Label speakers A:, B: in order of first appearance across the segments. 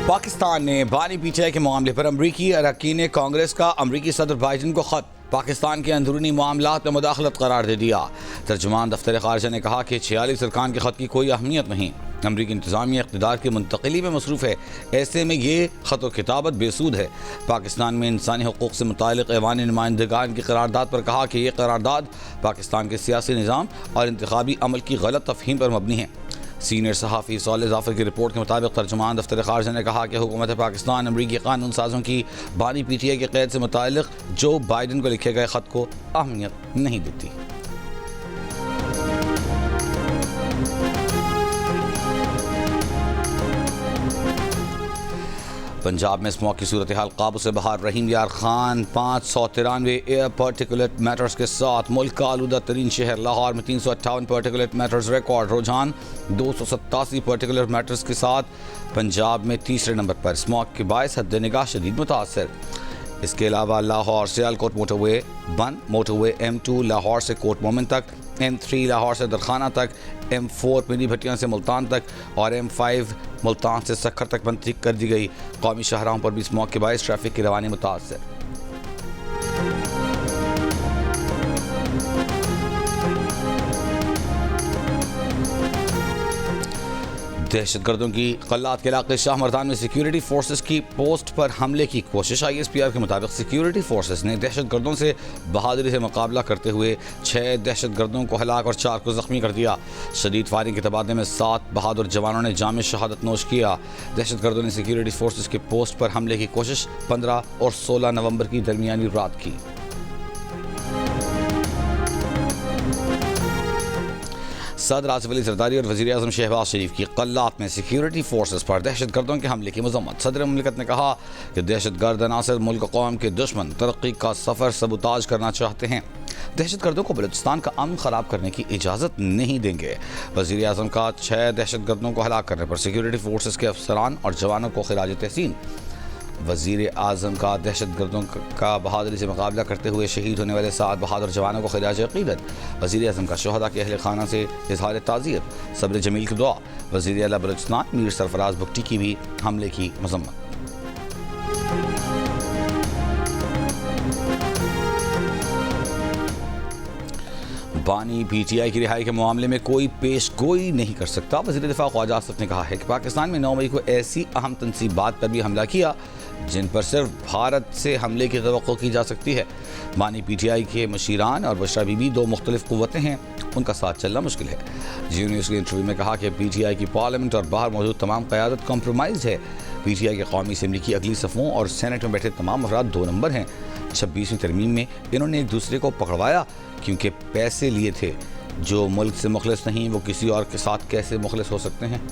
A: पाकिस्तान ने बानी पीटीआई के मामले पर अमरीकी अरकान कांग्रेस का अमरीकी सदर बाइडन को खत पाकिस्तान के अंदरूनी मामलात में मुदाखलत करार दे दिया। तर्जुमान दफ्तर खारजा ने कहा कि 46 अरकान के खत की कोई अहमियत नहीं, अमरीकी इंतजामिया इक़्तिदार की मुंतकिली में मसरूफ़ है, ऐसे में ये ख़त व किताबत बेसूद है। पाकिस्तान में इंसानी हकूक़ से मुतालिक ऐवान नुमाइंदगान की करारदाद पर कहा कि यह करारदाद पाकिस्तान के सियासी निज़ाम और इंतखाबी अमल की गलत तफ़हीम पर मबनी है। सीनियर सहाफ़ी साले जाफ़र की रिपोर्ट के मुताबिक तर्जुमान दफ्तर खारजा ने कहा कि हुकूमत पाकिस्तान अमरीकी कानून साज़ों की बानी पीटीआई के क़ैद से मुतालिक जो बाइडन को लिखे गए ख़त को अहमियत नहीं देती। पंजाब में स्मॉग की सूरत हाल काबू से बाहर। रहीम यार खान 593 एयर पार्टिकुलेट मैटर्स के साथ मुल्क का आलूदा तरीन शहर। लाहौर में 358 पार्टिकुलेट मैटर्स रिकॉर्ड। रुझान 287 पार्टिकुलेट मैटर्स के साथ पंजाब में तीसरे नंबर पर। स्मॉग के बायस हद निगाह शदीद मुतासर। इसके अलावा लाहौर सियालकोट मोटरवे बंद। मोटरवे M2 लाहौर से कोट मोमिन तक, M3 लाहौर से दरखाना तक, M4 मिनी भटियां से मुल्तान तक और M5 मुल्तान से सक्खर तक बंद कर दी गई। कौमी शाहराहों पर भी स्मॉग के बायस ट्रैफिक की रवानी मुतासर। दहशतगर्दों की कल्लात के इलाके शाह मर्दान में सिक्योरिटी फोर्सेस की पोस्ट पर हमले की कोशिश। ISPR के मुताबिक सिक्योरिटी फोर्सेस ने दहशतगर्दों से बहादुरी से मुकाबला करते हुए 6 दहशतगर्दों को हलाक और 4 को जख्मी कर दिया। शदीद फायरिंग के तबादले में 7 बहादुर जवानों ने जाम शहादत नोश किया। दहशतगर्दों ने सिक्योरिटी फोर्सेस के पोस्ट पर हमले की कोशिश 15 और 16 नवंबर की दरमियानी रात की। सदर आसिफ अली जरदारी और वज़ीर आज़म शहबाज शरीफ की कल्लात में सिक्योरिटी फोर्सेस पर दहशतगर्दों के हमले की मज़म्मत। सदर मुमलिकत ने कहा कि दहशतगर्द अनासर मुल्क कौम के दुश्मन तरक्की का सफ़र सबूताज करना चाहते हैं। दहशतगर्दों को बलूचिस्तान का अमन ख़राब करने की इजाज़त नहीं देंगे। वज़ीर आज़म का 6 दहशतगर्दों को हलाक करने पर सिक्योरिटी फोर्सेस के अफसरान और जवानों को खिराज तहसीन। वज़ीर आज़म का दहशतगर्दों का बहादुरी से मुकाबला करते हुए शहीद होने वाले 7 बहादुर जवानों को खिराज अक़ीदत। वज़ीर आज़म का शहदा के अहल खाना से इज़हार ताज़ियत, सब्र जमील की दुआ। वज़ीर आला बलूचिस्तान मीर सरफराज भुट्टी की भी हमले की मज़म्मत। बानी पीटीआई की रिहाई के मामले में कोई पेश गोई नहीं कर सकता। वज़ीर दिफ़ा ख्वाजा आसिफ ने कहा है कि पाकिस्तान में 9 मई को ऐसी अहम तनसीबात पर भी हमला किया जिन पर सिर्फ भारत से हमले की तवक्को की जा सकती है। बानी पीटीआई के मशीरान और बशरा बीबी 2 मुख्तलिफ क़ुव्वतें हैं, उनका साथ चलना मुश्किल है। जियो न्यूज़ के इंटरव्यू में कहा कि पीटीआई की पार्लियामेंट और बाहर मौजूद तमाम क़यादत कॉम्प्रोमाइज़ है। पीटीआई के कौमी असम्बली की अगली सफ़ों और सेनेट में बैठे तमाम अफराद 2 नंबर हैं। 26वीं तरमीम में इन्होंने एक दूसरे को पकड़वाया क्योंकि पैसे लिए थे। जो मुल्क से मुखलिस नहीं वो किसी और के साथ कैसे मुखलिस हो सकते हैं।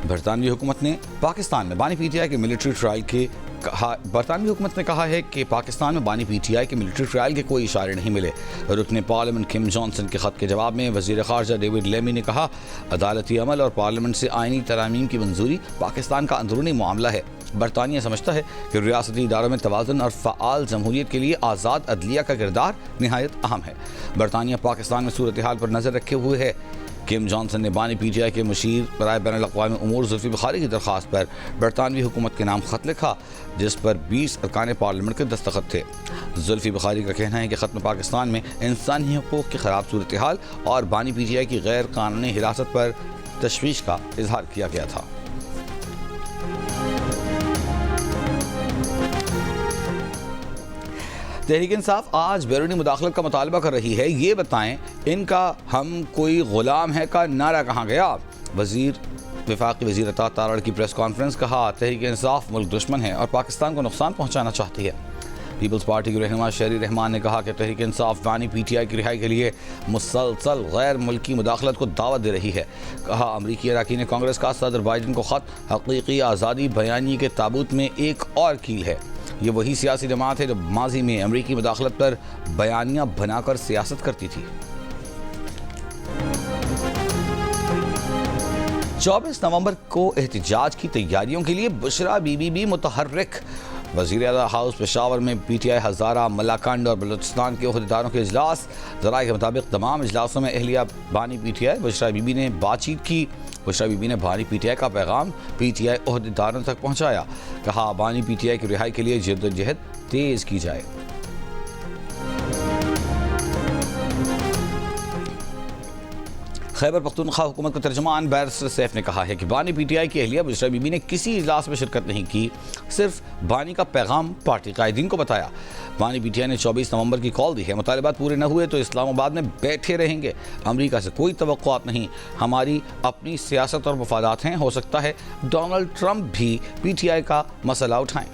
A: बरतानवी हुकूमत ने पाकिस्तान में बानी पीटीआई के मिलिट्री ट्रायल के बरतानवी हुकूमत ने कहा है कि पाकिस्तान में बानी पीटीआई के मिलिट्री ट्रायल के कोई इशारे नहीं मिले। रुकने पार्लियामेंट किम जॉनसन के खत के जवाब में वज़ीर ख़ारजा डेविड लेमी ने कहा, अदालती अमल और पार्लियामेंट से आइनी तरामीम की मंजूरी पाकिस्तान का अंदरूनी मामला है। बरतानिया समझता है कि रियासती इदारों में तवाज़ुन और फ़आल जमहूरियत के लिए आज़ाद अदलिया का किरदार नहायत अहम है। बरतानिया पाकिस्तान में सूरत हाल पर नज़र रखे हुए है। किम जॉनसन ने बानी पीटीआई के मुशीर बराए बैनुल-अक़वामी उमूर जुल्फ़ी बुखारी की दरख्वास्त पर बरतानवी हुकूमत के नाम ख़त लिखा जिस पर 20 अरकान पार्लियामेंट के दस्तखत थे। जुल्फ़ी बुखारी का कहना है कि ख़त में पाकिस्तान में इंसानी हकूक़ की ख़राब सूरत हाल और बानी पीटीआई की गैर कानूनी हिरासत पर तशवीश का इजहार किया गया था। तहरीक इंसाफ आज बैरूनी मुदाखलत का मुतालबा कर रही है। ये बताएं इनका हम कोई गुलाम है का नारा कहाँ गया। वफाकी वज़ीर अता तारड़ की प्रेस कॉन्फ्रेंस। कहा, तहरीक इंसाफ मुल्क दुश्मन है और पाकिस्तान को नुकसान पहुँचाना चाहती है। पीपल्स पार्टी के रहनुमा शहरी रहमान ने कहा कि तहरीक इंसाफ बानी पीटीआई की रिहाई के लिए मुसलसल गैर मुल्की मुदाखलत को दावत दे रही है। कहा, अमरीकी अरकान कांग्रेस का सदर बाइडन को ख़त हकीकी आज़ादी बयानी के ताबूत में एक और कील है। ये वही सियासी जमात है जो माजी में अमरीकी मुदाखलत पर बयानियाँ बनाकर सियासत करती थी। 24 नवंबर को एहतजाज की तैयारियों के लिए बुशरा बीबी भी मुतहर्रिक। वज़ीर आला हाउस पेशावर में PTI हज़ारा, मलाकंड और बलूचिस्तान के ओहदेदारों के इजलास। ज़राए के मुताबिक तमाम इजलासों में अहलिया बानी PTI बुशरा बीबी ने बातचीत की। बुशरा बीबी ने बानी PTI का पैगाम PTI ओहदेदारों तक पहुँचाया। कहा बानी PTI की रिहाई के लिए जद्दोजहद तेज़ की जाए। खैबर पख्तूनख्वा हुकूमत का तर्जुमान बैरिस्टर सैफ ने कहा है कि बानी PTI की अहलिया बुशरा बीबी ने किसी इजलास में शिरकत नहीं की, सिर्फ बानी का पैगाम पार्टी कायदीन को बताया। बानी PTI ने 24 नवंबर की कॉल दी है, मुतालिबात पूरे न हुए तो इस्लामाबाद में बैठे रहेंगे। अमरीका से कोई तवक्कुआत नहीं, हमारी अपनी सियासत और मफादात हैं। हो सकता है डोनाल्ड ट्रंप भी PTI का मसला उठाएं।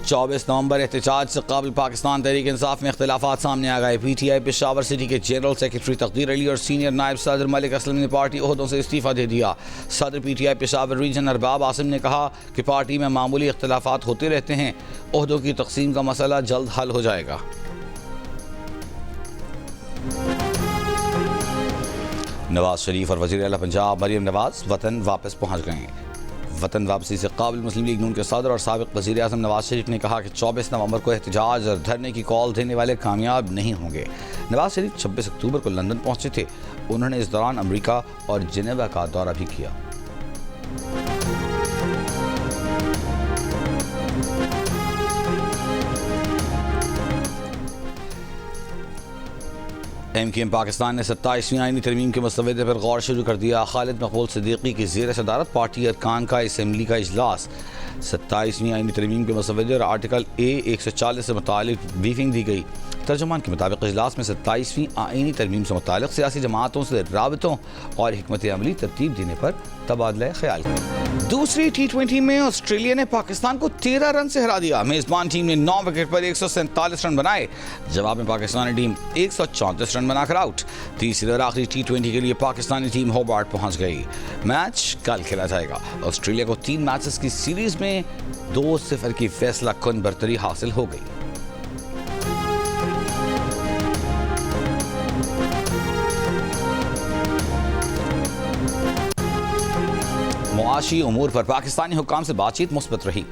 A: 24 नवंबर एहतजाज से कबल पाकिस्तान तहरीक इंसाफ में इख्तिलाफात सामने आ गए। PTI पेशावर सिटी के जनरल सेक्रेटरी तकदीर अली और सीनियर नायब सदर मलिक असलम ने पार्टी ओहदों से इस्तीफा दे दिया। सदर PTI पेशावर रीजन अरबाब आसिम ने कहा कि पार्टी में मामूली इख्तिलाफात होते रहते हैं, ओहदों की तकसीम का मसला जल्द हल हो जाएगा। नवाज शरीफ और वज़ीर आला पंजाब मरियम नवाज वतन वापस पहुँच गए हैं। वतन वापसी से काबिल मुस्लिम लीग नून के सदर और साबिक वज़ीर आज़म नवाज शरीफ ने कहा कि 24 नवंबर को एहतजाज और धरने की कॉल देने वाले कामयाब नहीं होंगे। नवाज शरीफ 26 अक्टूबर को लंदन पहुंचे थे। उन्होंने इस दौरान अमेरिका और जिनेवा का दौरा भी किया। MKM पाकिस्तान ने 27वीं आईनी तरमीम के मसवदे पर गौर शुरू कर दिया। खालिद मकबूल सिद्दीकी की ज़ेर सदारत पार्टी अरकान का असम्बली का इजलास। 27वीं आईनी तरमीम के मसवदे और आर्टिकल A 140 से मुतालिक ब्रीफिंग दी गई। तर्जुमान के मुताबिक इजलास में 27वीं आईनी तरमीम से मुतालिक सियासी जमातों से राबतों और हिकमत अमली तरतीब देने पर तबादला ख्याल। दूसरी T20 में ऑस्ट्रेलिया ने पाकिस्तान को 13 रन से हरा दिया। मेजबान टीम ने 9 विकेट पर 147 रन बनाए। जवाब में पाकिस्तानी टीम 134 रन बनाकर आउट। तीसरी और आखिरी T20 के लिए पाकिस्तानी टीम होबार्ट पहुंच गई। मैच कल खेला जाएगा। ऑस्ट्रेलिया को 3 मैचेस की सीरीज में 2-0 की फैसला कुन बरतरी हासिल हो गई। मुआशी उमूर पर पाकिस्तानी हुक्काम से बातचीत मुस्बत रही।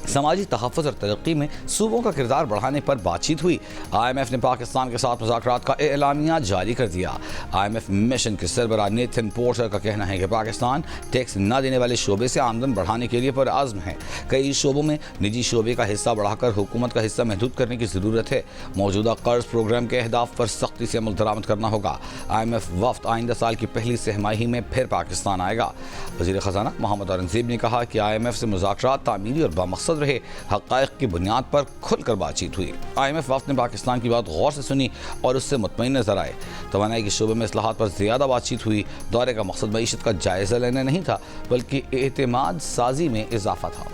A: समाजी तहफ़्फ़ुज़ और तरक्की में सूबों का किरदार बढ़ाने पर बातचीत हुई। IMF ने पाकिस्तान के साथ मुज़ाकरात का एलामिया जारी कर दिया। IMF मिशन के सरबराह नेथन पोर्टर का कहना है कि पाकिस्तान टैक्स न देने वाले शोबे से आमदन बढ़ाने के लिए पुरअज़्म है। कई शोबों में निजी शोबे का हिस्सा बढ़ाकर हुकूमत का हिस्सा महदूद करने की ज़रूरत है। मौजूदा कर्ज प्रोग्राम के अहदाफ पर सख्ती से अमल दरामद करना होगा। IMF वफ़द आइंदा साल की पहली सहमाही में फिर पाकिस्तान आएगा। वज़ीर ख़ज़ाना मोहम्मद औरंगज़ेब ने कहा कि IMF से मुज़ाकरात तामीरी और बामक़सद रहे। हक़ाइक़ की बुनियाद पर खुलकर बातचीत हुई। IMF वफ़द ने पाकिस्तान की बात गौर से सुनी और उससे मुतमईन नजर आए। तवानाई के शोबे में इस्लाहात पर ज़्यादा बातचीत हुई। दौरे का मकसद मईशत का जायज़ा लेना नहीं था, बल्कि एतमाद साजी में इजाफा था।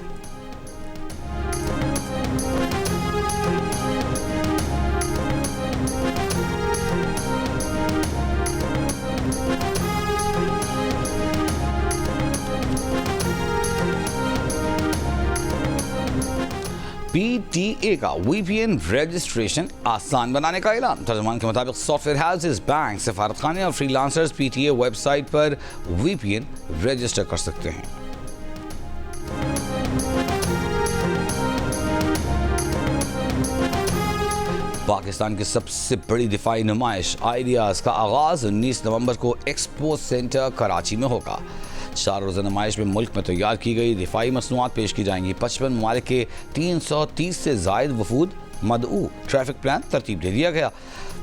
A: PTA का VPN रजिस्ट्रेशन आसान बनाने का ऐलान। तर्जुमान के मुताबिक सॉफ्टवेयर हाउसेस, बैंक, सफारतखाने और फ्रीलांसर्स PTA वेबसाइट पर VPN रजिस्टर कर सकते हैं। पाकिस्तान की सबसे बड़ी दिफाई नुमाइश आइडियाज़ का आगाज़ 19 नवंबर को एक्सपो सेंटर कराची में होगा। 4 रोज़ा नुमाइश में मुल्क में तैयार की गई दिफाई मसनूआत पेश की जाएंगी। 55 ममालिक के 330 से ज़ायद वफूद मदऊ। ट्रैफिक प्लान तरतीब दे दिया गया।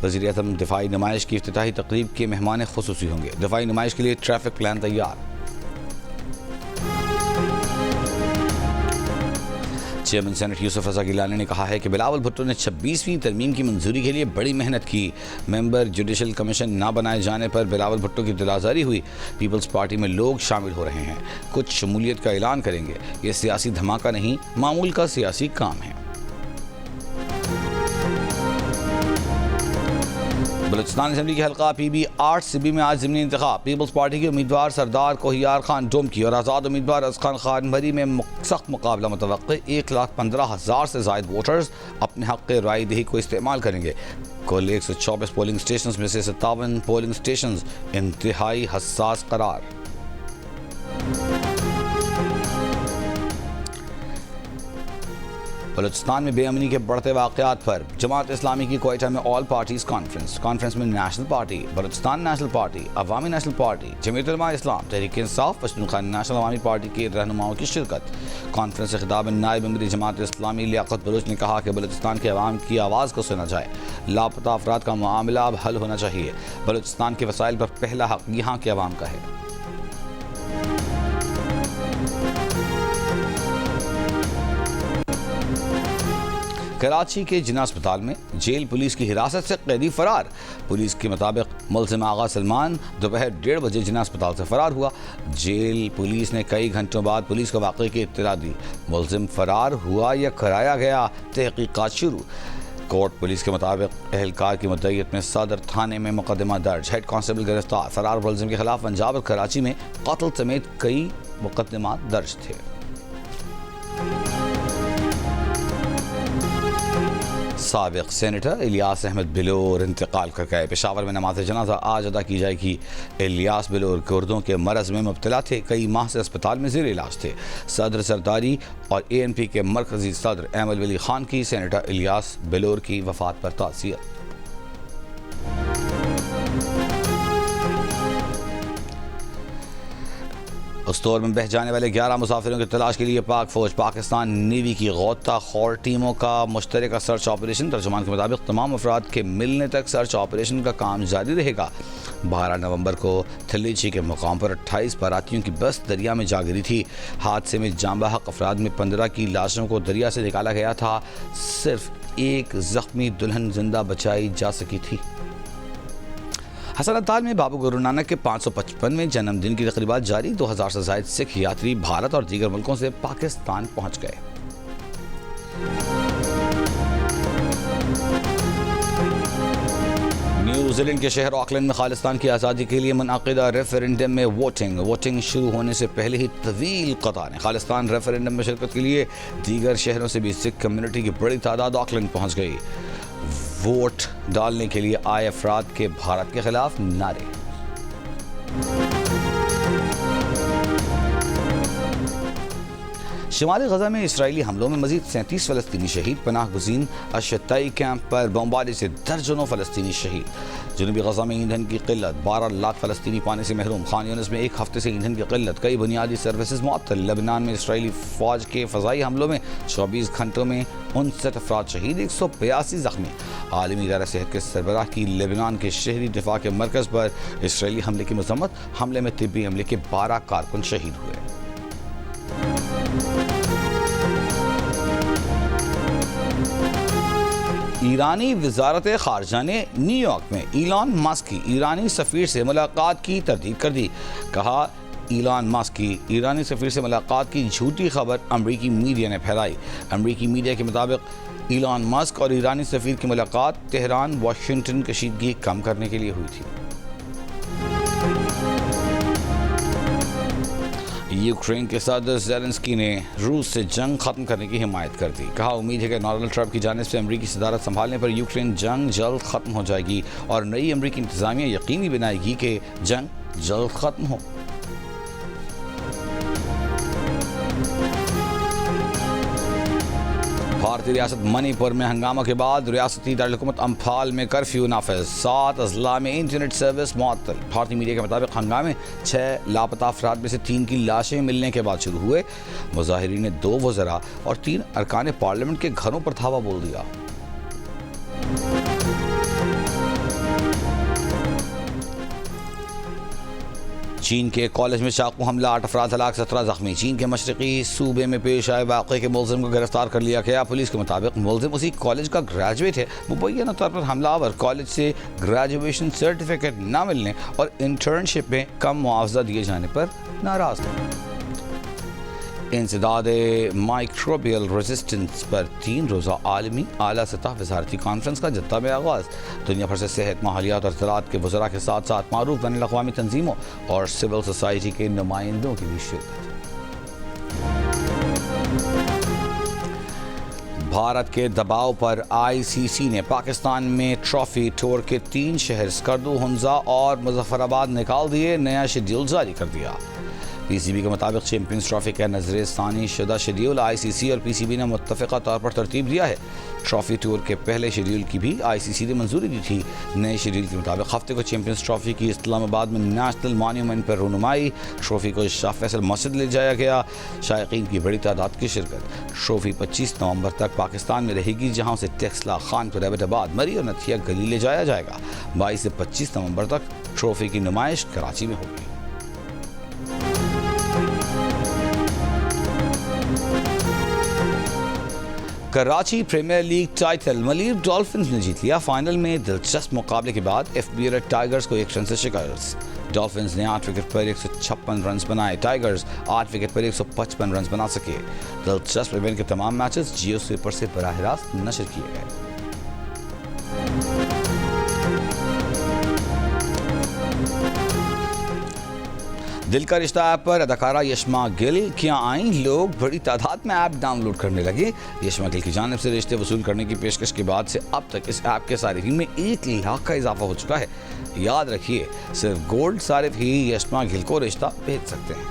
A: वज़ीर-ए-आज़म दिफाई नुमाइश की इफ्तिताही तकरीब के मेहमान खुसूसी होंगे। दिफाई नुमाइश के लिए ट्रैफिक प्लान तैयार। चेयरमैन सेनेट यूसुफ रज़ा गिलानी ने कहा है कि बिलावल भुट्टो ने 26वीं तरमीम की मंजूरी के लिए बड़ी मेहनत की। मेंबर जुडिशल कमीशन ना बनाए जाने पर बिलावल भुट्टो की दिलाजारी हुई। पीपल्स पार्टी में लोग शामिल हो रहे हैं, कुछ शमूलियत का ऐलान करेंगे। ये सियासी धमाका नहीं, मामूल का सियासी काम है। बलूचिस्तान असेंबली के हल्का PB 8 सिबी में आज ज़िमनी इंतखाब। पीपल्स पार्टी के उम्मीदवार सरदार कोहियार खान डोमकी और आज़ाद उम्मीदवार असखान खान मरी में सख्त मुकाबला मुतवक्के। 1,15,000 से ज़ायद वोटर्स अपने हक़ राय दही को इस्तेमाल करेंगे। कुल 124 पोलिंग स्टेशन में से 57 पोलिंग स्टेशन इंतहाई हसास करार। बलूचिस्तान में बेअमनी के बढ़ते वाक़यात पर जमात इस्लामी की क्वेटा में ऑल पार्टीज कॉन्फ्रेंस में National Party, Balochistan National Party, Awami National Party, Jamiat Ulema Islam, Tehreek Insaf, Pashtunkhwa National Awami Party के रहनुमाओं की शिरकत। कॉन्फ्रेंस से खिताब में नायब अमीर जमात इस्लामी लियाकत बलूच ने कहा कि बलूचिस्तान के अवाम की आवाज़ को सुना जाए, लापता अफराद का मामला अब हल होना चाहिए। बलूचिस्तान के वसाइल पर पहला हक यहाँ के अवाम का है। कराची के जिन्ना अस्पताल में जेल पुलिस की हिरासत से कैदी फरार। पुलिस के मुताबिक मुलजिम आगा सलमान दोपहर 1:30 बजे जिन्ना अस्पताल से फरार हुआ। जेल पुलिस ने कई घंटों बाद पुलिस को वाक़े की इत्तला दी। मुलजिम फरार हुआ या कराया गया, तहकीकात शुरू। कोर्ट पुलिस के मुताबिक एहलकार की मुद्दईयत में सदर थाने में मुकदमा दर्ज। हेड कांस्टेबल गिरफ्तार। फरार मुलजिम के खिलाफ पंजाब और कराची में कत्ल समेत कई मुकदमा दर्ज थे। साबिक सेनेटर इलियास अहमद बिलोर इंतकाल कर गए। पेशावर में नमाज जनाजा आज अदा की जाएगी। इलियास बिलोर गुर्दों के मरज में मुब्तला थे, कई माह से अस्पताल में ज़ेर इलाज थे। सदर सरदारी और ANP के मरकजी सदर अहमद वली खान की सेनेटर इलियास बिलोर की वफात पर ताज़ियत। उस्तोर में बह जाने वाले 11 मुसाफिरों की तलाश के लिए पाक फौज, पाकिस्तान नेवी की गौताखोर टीमों का मुश्तरका सर्च ऑपरेशन। तर्जुमान के मुताबिक तमाम अफराद के मिलने तक सर्च ऑपरेशन का काम जारी रहेगा। 12 नवंबर को थलीची के मुकाम पर 28 बारातियों की बस दरिया में जा गिरी थी। हादसे में जाँ बहक अफराद में 15 की लाशों को दरिया से निकाला गया था। सिर्फ एक जख्मी दुल्हन जिंदा बचाई जा सकी थी। हसनताल में बाबू गुरु नानक के 555वें जन्मदिन की तकरीबात जारी। 2000 से ज़ायद सिख यात्री भारत और दीगर मुल्कों से पाकिस्तान पहुंच गए। न्यूजीलैंड के शहर ऑकलैंड में खालिस्तान की आज़ादी के लिए मुनअक़िदा रेफरेंडम में वोटिंग शुरू होने से पहले ही तवील कतारें। खालिस्तान रेफरेंडम में शिरकत के लिए दीगर शहरों से भी सिख कम्युनिटी की बड़ी तादाद ऑकलैंड पहुंच गई। वोट डालने के लिए आए अफराद के भारत के खिलाफ नारे। शुमाली गजा में इसराइली हमलों में मजीद 37 फ़लस्तीनी शहीद। पनाह गुज़ीन अशताई कैंप पर बमबारी से दर्जनों फ़लस्तीनी शहीद। जनूबी गजा में ईंधन की किल्लत, 12 लाख फ़लस्तीनी पानी से महरूम। खान यूनिस में 1 हफ्ते से ईंधन की किल्लत, कई बुनियादी सर्विसेज मुअत्तल। लेबनान में इसराइली फ़ौज के फ़ज़ाई हमलों में 24 घंटों में 59 अफराद शहीद, 182 ज़ख्मी। आलमी इदारा सेहत के सरबराह की लेबनान के शहरी दिफा के मरकज़ पर इसराइली हमले की मज़म्मत। हमले में तिब्बी हमले के 12 कारकुन शहीद हुए। ईरानी वज़ारत ख़ारजा ने न्यूयॉर्क में इलॉन मस्क की ईरानी सफ़ीर से मुलाकात की तरदीद कर दी। कहा, इलॉन मस्क की ईरानी सफ़ीर से मुलाकात की झूठी खबर अमरीकी मीडिया ने फैलाई। अमरीकी मीडिया के मुताबिक इलॉन मस्क और ईरानी सफ़ीर की मुलाकात तेहरान वाशिंगटन कशीदगी कम करने के लिए हुई थी। यूक्रेन के सदर ज़ेलेंस्की ने रूस से जंग खत्म करने की हिमायत कर दी। कहा, उम्मीद है कि डोनाल्ड ट्रंप की जानिब से अमरीकी सदारत संभालने पर यूक्रेन जंग जल्द खत्म हो जाएगी और नई अमरीकी इंतज़ामिया यकीनी बनाएगी कि जंग जल्द खत्म हो। भारतीय रियासत मणिपुर में हंगामा के बाद रियासती दारकूमत अम्फाल में कर्फ्यू नाफिज। 7 अजला में इंटरनेट सर्विस मुअत्तल। भारतीय मीडिया के मुताबिक हंगामे 6 लापता अफराद में से 3 की लाशें मिलने के बाद शुरू हुए। मुजाहिरीन ने 2 वज़रा और 3 अरकान पार्लियामेंट के घरों पर धावा बोल दिया। चीन के कॉलेज में चाकू हमला, 8 अफराद हलाक, 17 जख्मी। चीन के मशरकी सूबे में पेश आए वाक़े के मुलजिम को गिरफ्तार कर लिया गया। पुलिस के मुताबिक मुलजिम उसी कॉलेज का ग्रेजुएट है। मुबैना तौर पर हमलावर कॉलेज से ग्रेजुएशन सर्टिफिकेट न मिलने और इंटर्नशिप में कम मुआवजा दिए जाने पर नाराज थे। इंसदाद माइक्रोबियल रेजिस्टेंस पर 3 रोज़ा आलमी आला सतह वज़ारती कॉन्फ्रेंस का जद्दा में आगाज़। दुनिया भर से सेहत, माहौलियात और ज़राअत के वज़रा के साथ साथ मारूफ बैनुल अक़वामी तंजीमों और सिविल सोसाइटी के नुमाइंदों की भी शिरकत। भारत के दबाव पर आईसीसी ने पाकिस्तान में ट्रॉफी टूर के 3 शहर स्कर्दू, हुंजा और मुजफ्फराबाद निकाल दिए। नया शेड्यूल जारी कर दिया। पीसीबी के मुताबिक चैंपियंस ट्रॉफी का नजरसानी शुदा शेड्यूल आईसीसी और पीसीबी ने मुत्तफ़िक़ा तौर पर तरतीब दिया है। ट्रॉफी टूर के पहले शेड्यूल की भी आईसीसी ने मंजूरी दी थी। नए शेड्यूल के मुताबिक हफ्ते को चैंपियंस ट्रॉफी की इस्लामाबाद में नेशनल मॉन्यूमेंट पर रूनुमाई, ट्रॉफी को शाह फैसल मस्जिद ले जाया गया। शायकीन की बड़ी तादाद की शिरकत। ट्रॉफी 25 नवंबर तक पाकिस्तान में रहेगी, जहां से टेक्सला, खानपुर, एबटाबाद, मरी और नथिया गली ले जाया जाएगा। 22 से 25 नवंबर तक ट्रॉफी की नुमाइश कराची में होगी। Karachi premier league title Malir dolphins ने जीत लिया। फाइनल में दिलचस्प मुकाबले के बाद एफबी टाइगर्स को 1 रन से शिकस्त। डॉल्फिन्स ने 8 विकेट पर 156 रन बनाए। टाइगर्स 8 विकेट पर 155 रन बना सके। दिलचस्प इवेंट के तमाम मैचेस जियो स्वीपर से बराह रास्त नशर किए गए। दिल का रिश्ता ऐप पर अदाकारा यशमा गिल क्या आईं, लोग बड़ी तादाद में ऐप डाउनलोड करने लगे। यशमा गिल की जानिब से रिश्ते वसूल करने की पेशकश के बाद से अब तक इस ऐप के सारिफिन में 1 लाख का इजाफा हो चुका है। याद रखिए, सिर्फ गोल्ड सारिफ ही यशमा गिल को रिश्ता भेज सकते हैं।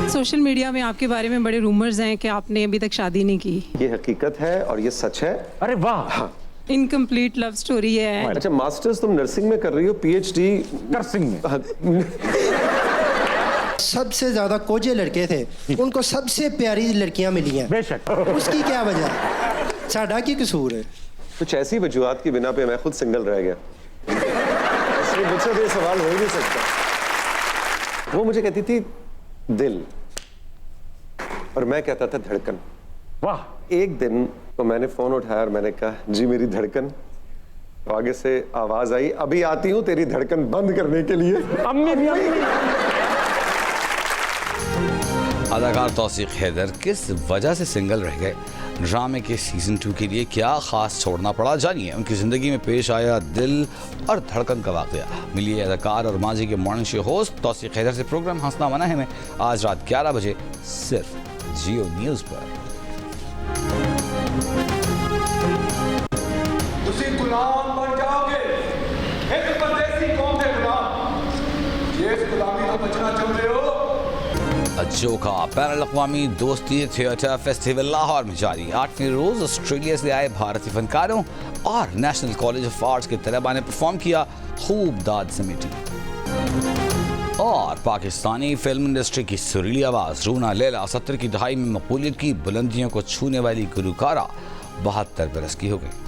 B: सोशल मीडिया में आपके बारे में बड़े रूमर्स हैं कि आपने अभी तक शादी नहीं की।
C: ये हकीकत है और ये सच है।
D: अरे वाह,
C: हाँ।
B: इनकम्प्लीट लव स्टोरी है।
C: अच्छा, मास्टर्स तुम नर्सिंग में कर रही हो, पीएचडी
D: नर्सिंग में।
E: सबसे ज्यादा कोजे लड़के थे, उनको सबसे प्यारी लड़कियां मिली हैं।
D: बेशक।
E: उसकी क्या वजह है? साडा की कसूर है।
C: कुछ ऐसी वजूहात की बिना पे मैं खुद सिंगल रह गया। इसलिए मुझसे तो ये सवाल हो ही नहीं सकता। वो मुझे कहती थी दिल और मैं कहता था धड़कन।
D: वाह।
C: एक दिन तो मैंने फोन उठाया और मैंने कहा, जी मेरी धड़कन। तो आगे से आवाज आई, अभी आती हूं तेरी धड़कन बंद करने के लिए।
D: अम्मी भी
A: अदाकार तौसीक हैदर किस वजह से सिंगल रह गए? ड्रामे के सीजन 2 के लिए क्या खास छोड़ना पड़ा, जानिए। उनकी जिंदगी में पेश आया दिल और धड़कन का वाकया। मिलिए अदाकार और माजी के मॉर्निंग शो होस्ट तौसीक हैदर से। प्रोग्राम हंसना मना है में आज रात 11 बजे सिर्फ जियो न्यूज पर।
F: गुलाम बन जाओगे, एक परदेसी कौम के गुलाम। ये इस गुलामी को बचना चाहते हो?
A: अजोका बैनुल अक़वामी दोस्ती थिएटर फेस्टिवल लाहौर में जारी। 8वें रोज ऑस्ट्रेलिया से आए भारतीय फनकारों और नेशनल कॉलेज ऑफ आर्ट्स के तलबा ने परफॉर्म किया। खूब दाद समेटी। और पाकिस्तानी फिल्म इंडस्ट्री की सुरीली आवाज रूना लैला 70 की दहाई में मकबूलियत की बुलंदियों को छूने वाली गुलकारा 72 बरस की हो गई।